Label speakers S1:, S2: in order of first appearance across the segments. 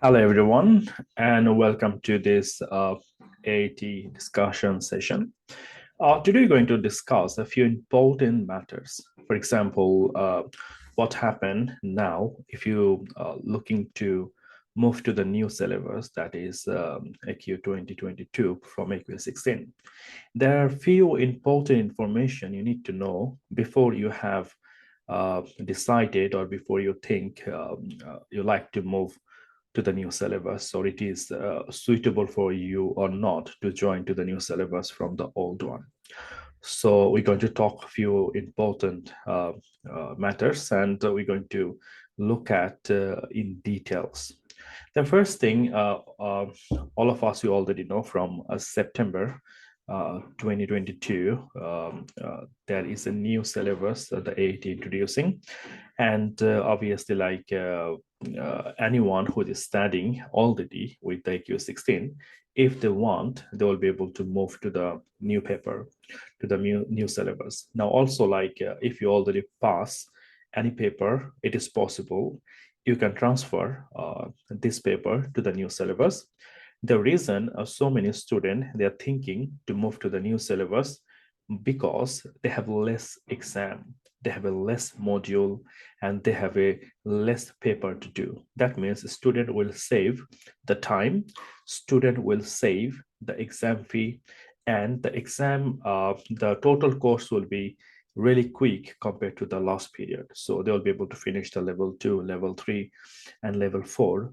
S1: Hello, everyone, and welcome to this AAT discussion session. Today, we're going to discuss a few important matters. For example, what happened now if you are looking to move to the new syllabus, that is AQ 2022 from AQ 16. There are a few important information you need to know before you have decided or before you think you like to move to the new syllabus, or it is suitable for you or not to join to the new syllabus from the old one. So we're going to talk a few important matters, and we're going to look at in details. The first thing, all of us you already know from September 2022, there is a new syllabus that the AAT introducing, and obviously, like anyone who is studying already with the AQ16, if they want, they will be able to move to the new paper, to the new syllabus. Now, also, like if you already pass any paper, it is possible you can transfer this paper to the new syllabus. The reason so many students, they are thinking to move to the new syllabus because they have less exam, they have a less module, and they have a less paper to do. That means student will save the time, student will save the exam fee, and the exam, the total course will be really quick compared to the last period. So they'll be able to finish the level 2, level 3, and level 4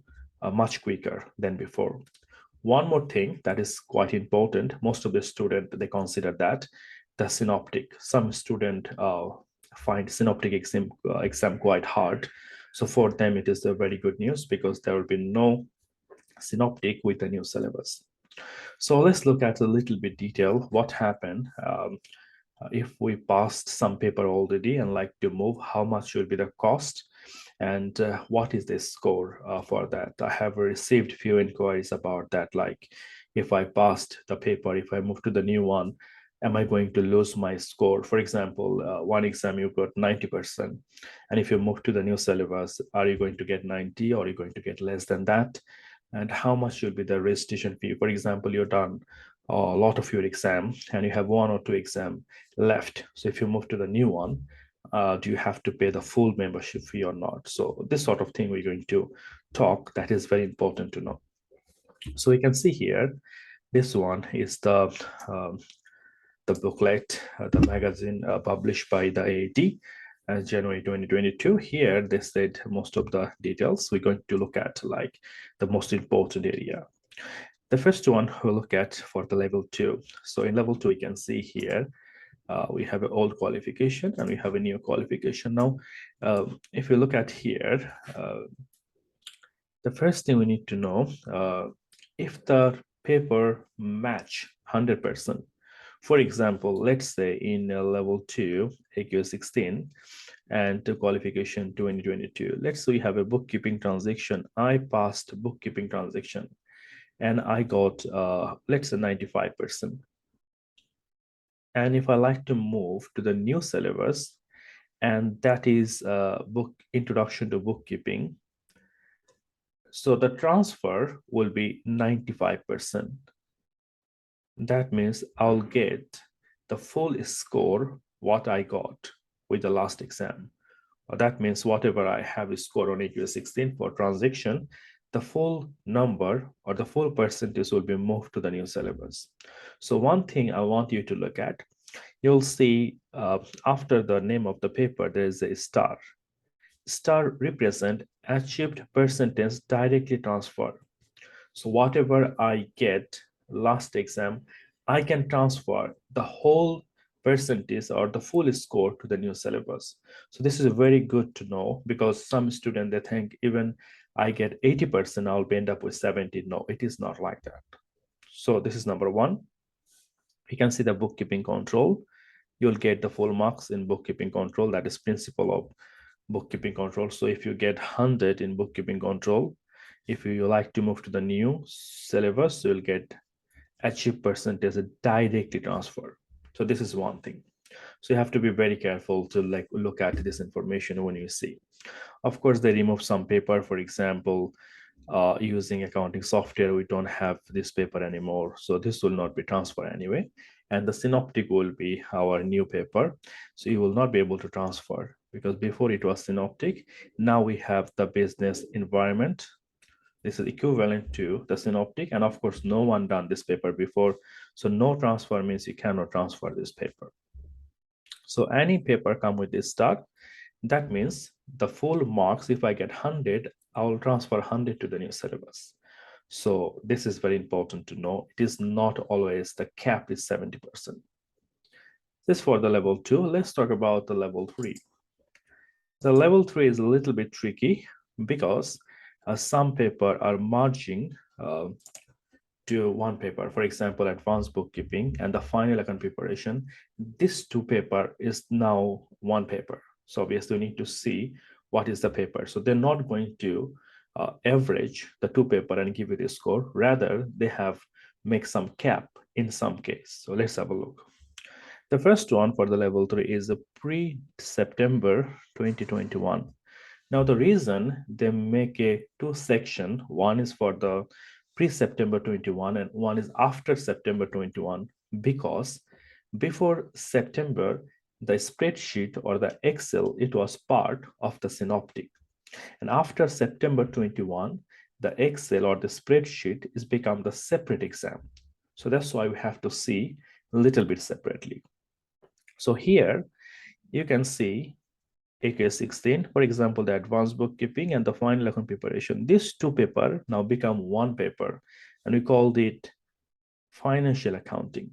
S1: much quicker than before. One more thing that is quite important, most of the students, they consider that the synoptic. Some student find synoptic exam quite hard. So for them, it is a very good news because there will be no synoptic with the new syllabus. So let's look at a little bit detail what happened if we passed some paper already and like to move, how much will be the cost, and what is the score for that. I have received few inquiries about that, like if I passed the paper, if I move to the new one, am I going to lose my score? For example, one exam you got 90%, and if you move to the new syllabus, are you going to get 90 or are you going to get less than that? And how much should be the registration fee? For example, you're done a lot of your exam and you have one or two exam left. So if you move to the new one, do you have to pay the full membership fee or not? So this sort of thing we're going to talk, that is very important to know. So we can see here, this one is the booklet, the magazine published by the AAT. January 2022. Here they said most of the details. We're going to look at like the most important area. The first one we'll look at for the level 2. So in level 2, we can see here we have an old qualification and we have a new qualification. Now, if you look at here, the first thing we need to know, if the paper match 100%. For example, let's say in level 2, AQ16, and the qualification 2022. Let's say we have a bookkeeping transaction. I passed bookkeeping transaction and I got, let's say 95%. And if I like to move to the new syllabus, and that is book introduction to bookkeeping, so the transfer will be 95%. That means I'll get the full score what I got with the last exam. That means whatever I have a score on AQ16 for transaction, the full number or the full percentage will be moved to the new syllabus. So one thing I want you to look at, you'll see after the name of the paper, there is a star. Star represent achieved percentage directly transfer. So whatever I get last exam, I can transfer the whole percentage or the full score to the new syllabus. So this is very good to know because some students, they think even I get 80%, I'll end up with 70. No, it is not like that. So this is number one. You can see the bookkeeping control. You'll get the full marks in bookkeeping control. That is principle of bookkeeping control. So if you get 100 in bookkeeping control, if you like to move to the new syllabus, you'll get achieve percentage directly transfer. So this is one thing. So you have to be very careful to like look at this information when you see. Of course, they remove some paper. For example, using accounting software, we don't have this paper anymore. So this will not be transferred anyway. And the synoptic will be our new paper. So you will not be able to transfer because before it was synoptic. Now we have the business environment. This is equivalent to the synoptic. And of course, no one done this paper before. So no transfer means you cannot transfer this paper. So any paper come with this star. That means the full marks, if I get 100, I will transfer 100 to the new syllabus. So this is very important to know. It is not always the cap is 70%. This for the level 2. Let's talk about the level 3. The level 3 is a little bit tricky because some paper are merging to one paper. For example, advanced bookkeeping and the final account preparation. This two paper is now one paper. So obviously we need to see what is the paper. So they're not going to average the two paper and give you the score. Rather, they have make some cap in some case. So let's have a look. The first one for the level 3 is a pre-September 2021. Now the reason they make a two section, one is for the pre-September 21 and one is after September 21, because before September, the spreadsheet or the Excel, it was part of the synoptic. And after September 21, the Excel or the spreadsheet is become the separate exam. So that's why we have to see a little bit separately. So here you can see AK16, for example, the advanced bookkeeping and the final account preparation. These two paper now become one paper, and we called it financial accounting.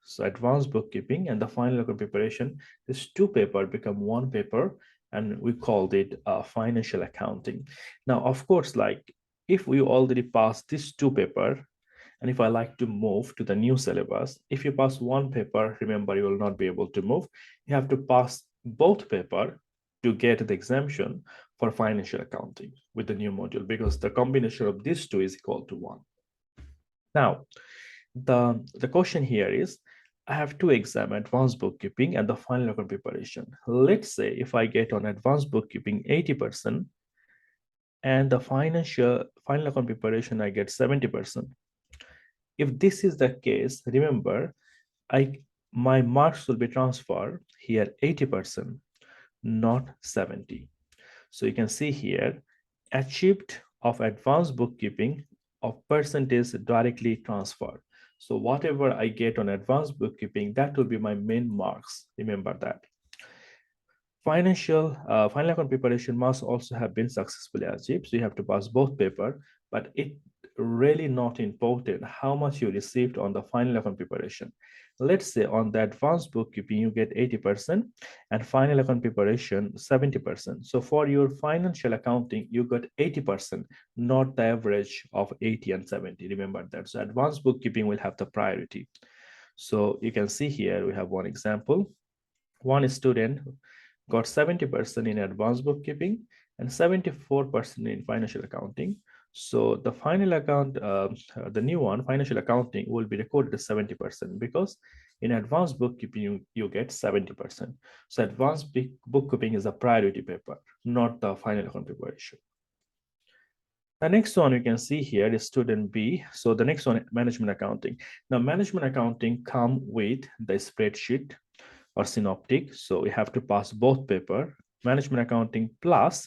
S1: So advanced bookkeeping and the final account preparation, these two paper become one paper, and we called it financial accounting. Now, of course, like if we already passed this two paper, and if I like to move to the new syllabus, if you pass one paper, remember you will not be able to move. You have to pass both paper to get the exemption for financial accounting with the new module, because the combination of these two is equal to 1. Now, the question here is, I have two exams, advanced bookkeeping and the final account preparation. Let's say if I get on advanced bookkeeping 80% and the final account preparation I get 70%. If this is the case, remember, my marks will be transferred here 80%, not 70. So you can see here, achieved of advanced bookkeeping of percentage directly transferred. So whatever I get on advanced bookkeeping, that will be my main marks. Remember that. Final account preparation must also have been successfully achieved. So you have to pass both paper, but it really not important how much you received on the final account preparation. Let's say on the advanced bookkeeping, you get 80% and final account preparation 70%. So for your financial accounting, you got 80%, not the average of 80 and 70. Remember that. So advanced bookkeeping will have the priority. So you can see here, we have one example. One student got 70% in advanced bookkeeping and 74% in financial accounting. So the final account, the new one, financial accounting, will be recorded as 70% because in advanced bookkeeping, you get 70%. So advanced bookkeeping is a priority paper, not the final account preparation. The next one you can see here is student B. So the next one, management accounting. Now management accounting come with the spreadsheet or synoptic. So we have to pass both paper, management accounting plus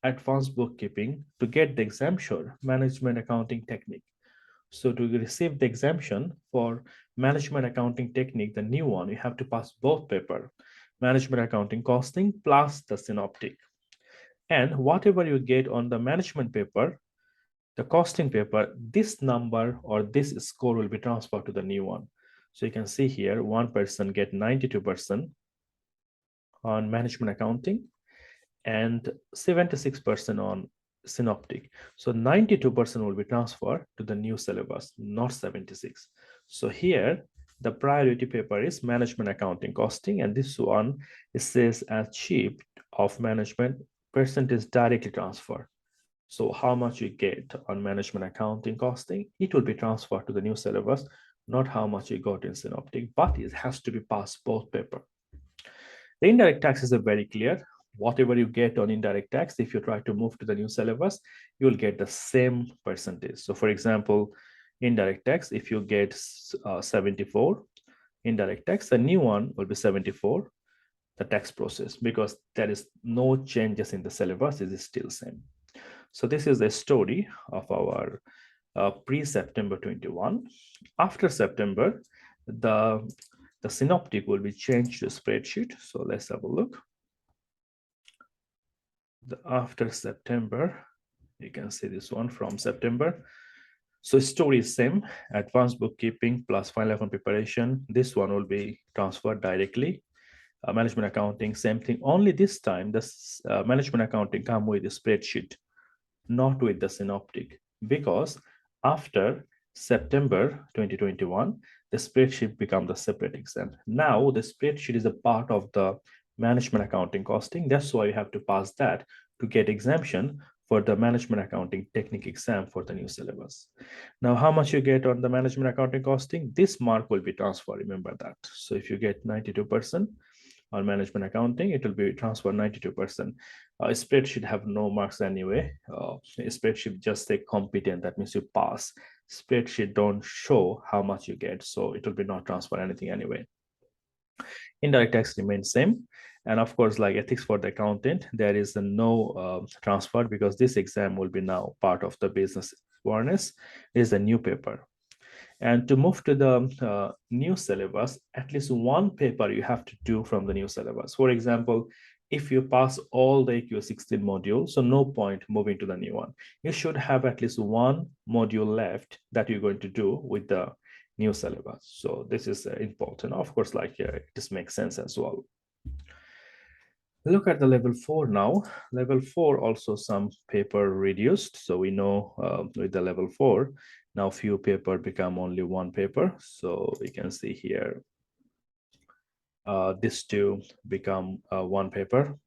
S1: advanced bookkeeping to get the exemption, management accounting technique. So to receive the exemption for management accounting technique, the new one, you have to pass both paper, management accounting costing plus the synoptic. And whatever you get on the management paper, the costing paper, this number or this score will be transferred to the new one. So you can see here, one person get 92% on management accounting and 76% on synoptic. So 92% will be transferred to the new syllabus, not 76. So here, the priority paper is management accounting costing, and this one, it says achieved of management percentage directly transferred. So how much you get on management accounting costing, it will be transferred to the new syllabus, not how much you got in synoptic, but it has to be passed both paper. The indirect taxes are very clear. whatever you get on indirect tax, if you try to move to the new syllabus, you will get the same percentage. So for example, indirect tax, if you get 74 indirect tax, the new one will be 74, the tax process, because there is no changes in the syllabus, it is still same. So this is the story of our pre-September 21. After September, the synoptic will be changed to spreadsheet. So let's have a look. After September, you can see this one from September. So story is same, advanced bookkeeping plus final account preparation. This one will be transferred directly. Management accounting, same thing. Only this time, this management accounting come with a spreadsheet, not with the synoptic, because after September 2021, the spreadsheet become the separate exam. Now the spreadsheet is a part of the management accounting costing. That's why you have to pass that to get exemption for the management accounting technique exam for the new syllabus. Now, how much you get on the management accounting costing, this mark will be transferred, remember that. So if you get 92% on management accounting, it will be transferred 92%. A spreadsheet have no marks anyway. A spreadsheet just say competent, that means you pass. Spreadsheet don't show how much you get, so it will be not transfer anything anyway. Indirect tax remains same. And of course, like ethics for the accountant, there is no transfer, because this exam will be now part of the business awareness. It is a new paper. And to move to the new syllabus, at least one paper you have to do from the new syllabus. For example, if you pass all the AQ16 modules, so no point moving to the new one. You should have at least one module left that you're going to do with the new syllabus. So this is important. Of course, like this makes sense as well. Look at the level 4 now. Level 4 also some paper reduced. So we know with the level 4, now few paper become only one paper. So we can see here, these two become one paper.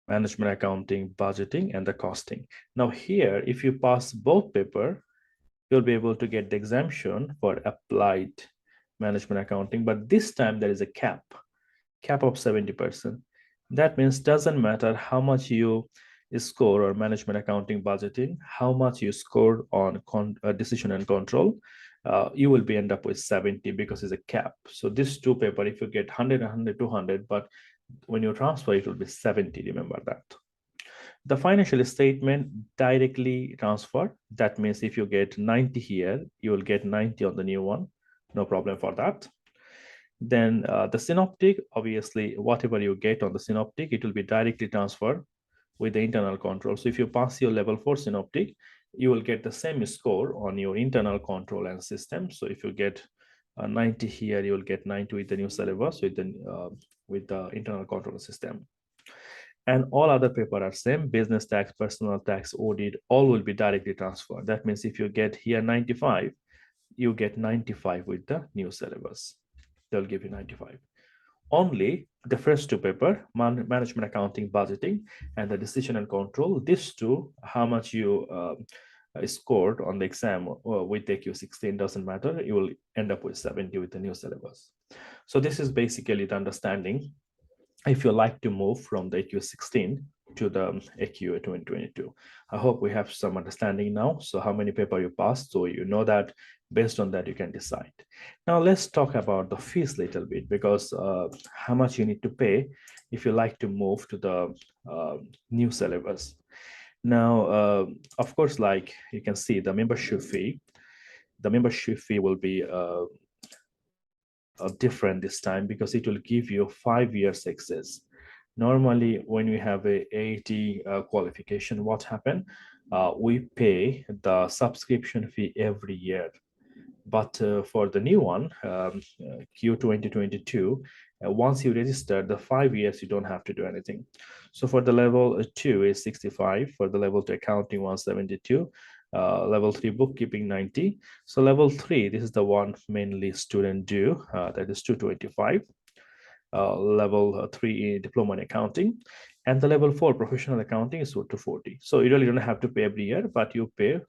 S1: Management accounting, budgeting, and the costing. Now here, if you pass both paper, you'll be able to get the exemption for applied management accounting. But this time there is a cap of 70%. That means doesn't matter how much you score on management accounting budgeting, how much you score on decision and control, you will be end up with 70 because it's a cap. So this two paper, if you get 100, 100, 200, but when you transfer, it will be 70, remember that. The financial statement directly transfer. That means if you get 90 here, you will get 90 on the new one. No problem for that. Then the synoptic, obviously, whatever you get on the synoptic, it will be directly transferred with the internal control. So if you pass your level 4 synoptic, you will get the same score on your internal control and system. So if you get 90 here, you will get 90 with the new syllabus with the internal control system. And all other paper are same. Business tax, personal tax, audit, all will be directly transferred. That means if you get here 95, you get 95 with the new syllabus. They'll give you 95. Only the first two paper, management accounting, budgeting, and the decision and control, these two, how much you scored on the exam with the Q16 doesn't matter. You will end up with 70 with the new syllabus. So this is basically the understanding if you like to move from the AQ16 to the AQ 2022. I hope we have some understanding now. So how many paper you passed, so you know that. Based on that, you can decide. Now let's talk about the fees a little bit, because how much you need to pay if you like to move to the new syllabus. Now, of course, like you can see the membership fee. The membership fee will be different this time, because it will give you 5 years access. Normally, when we have a AAT qualification, what happen? We pay the subscription fee every year. But for the new one, Q2022, once you register the 5 years, you don't have to do anything. So for the level 2 is 65, for the level 2 accounting 172, level 3 bookkeeping 90. So level 3, this is the one mainly student do, that is 225. Level 3 diploma in accounting, and the level 4 professional accounting is 240. So you really don't have to pay every year, but you pay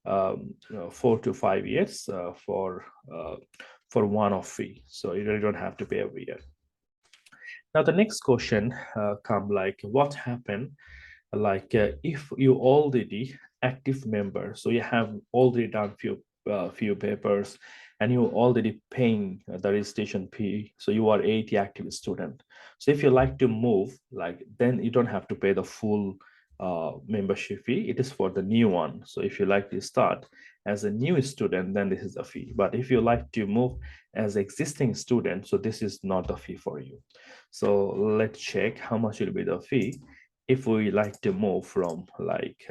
S1: 4 to 5 years for one-off fee. So you really don't have to pay every year. Now the next question come like, what happened like if you already active member, so you have already done few papers and you already paying the registration fee, so you are 80 active student. So if you like to move, like, then you don't have to pay the full membership fee. It is for the new one. So if you like to start as a new student, then this is a fee. But if you like to move as existing student, so this is not a fee for you. So let's check how much will be the fee if we like to move from like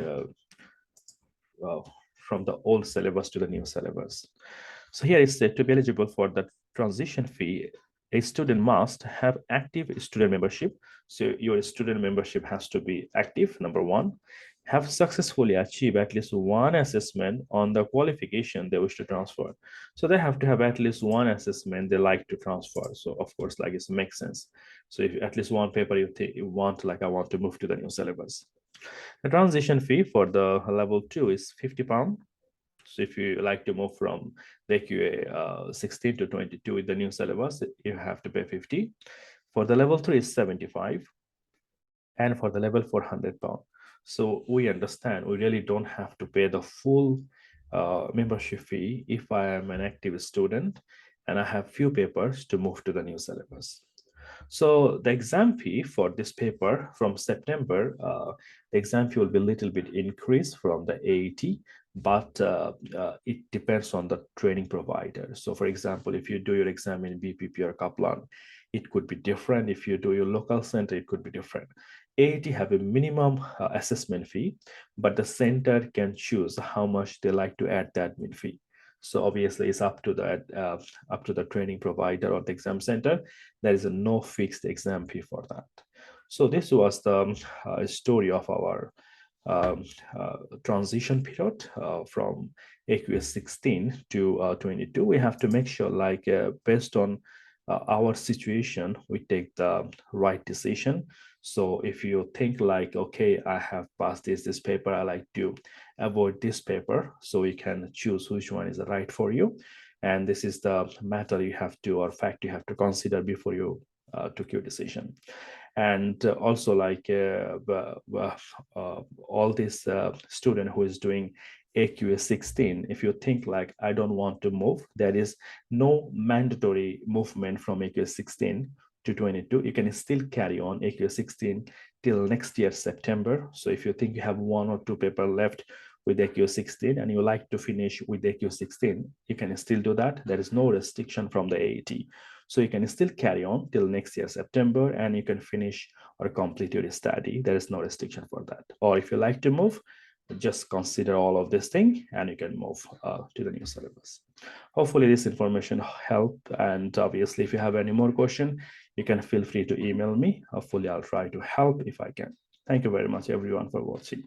S1: from the old syllabus to the new syllabus. So here it said, to be eligible for the transition fee, a student must have active student membership. So your student membership has to be active, number one, have successfully achieved at least one assessment on the qualification they wish to transfer. So they have to have at least one assessment they like to transfer. So of course, like, it makes sense. So if at least one paper you want, like, I want to move to the new syllabus. The transition fee for the level 2 is £50. So if you like to move from the QA 16 to 22 with the new syllabus, you have to pay 50. For the level 3 is 75, and for the level 4, £100. So we understand we really don't have to pay the full membership fee if I am an active student and I have few papers to move to the new syllabus. So the exam fee for this paper from September, the exam fee will be a little bit increased from the AAT, but it depends on the training provider. So for example, if you do your exam in BPP or Kaplan, it could be different. If you do your local center, it could be different. AAT have a minimum assessment fee, but the center can choose how much they like to add the admin fee. So obviously it's up to the training provider or the exam center. There is no fixed exam fee for that. So this was the story of our transition period from AQS 16 to 22. We have to make sure, like, based on our situation, we take the right decision. So if you think like, okay, I have passed this paper, I like to avoid this paper, so you can choose which one is right for you. And this is the matter you have to, or fact you have to consider before you took your decision. And also, like, all this student who is doing AQS 16, if you think like, I don't want to move, there is no mandatory movement from AQS 16 to 22. You can still carry on AQS 16 till next year September. So if you think you have one or two paper left with AQS 16 and you like to finish with AQS 16, you can still do that. There is no restriction from the AAT. So you can still carry on till next year September, and you can finish or complete your study. There is no restriction for that. Or if you like to move, just consider all of this thing and you can move to the new syllabus. Hopefully this information helped, and obviously if you have any more question, you can feel free to email me. Hopefully I'll try to help if I can. Thank you very much everyone for watching.